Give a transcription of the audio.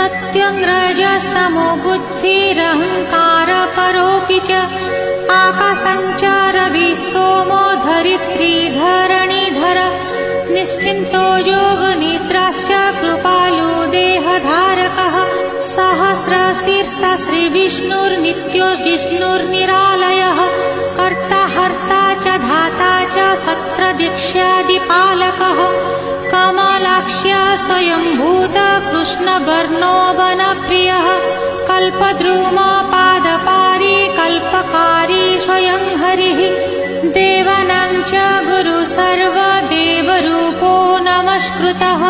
सत्यं रजस्तमो बुद्धिरहंकार परोऽपि च आकाशं च रविः सोमो धरित्री धरणीधर निश्चिन्तो योगनिद्राश्च कृपालु देहधारकः सहस्रशीर्षः श्रीविष्णुर्नित्यो जिष्णुर्निरालयः कर्ता हर्ता च धाता च सत्रदीक्षादिपालकः कमलाक्ष्य स्वयंभूत कृष्णवर्णो वनप्रियः कल्पद्रुमपादपारी कल्पकारी स्वयं हरिः देवानां च गुरु सर्वदेवरूपो नमस्कृतः।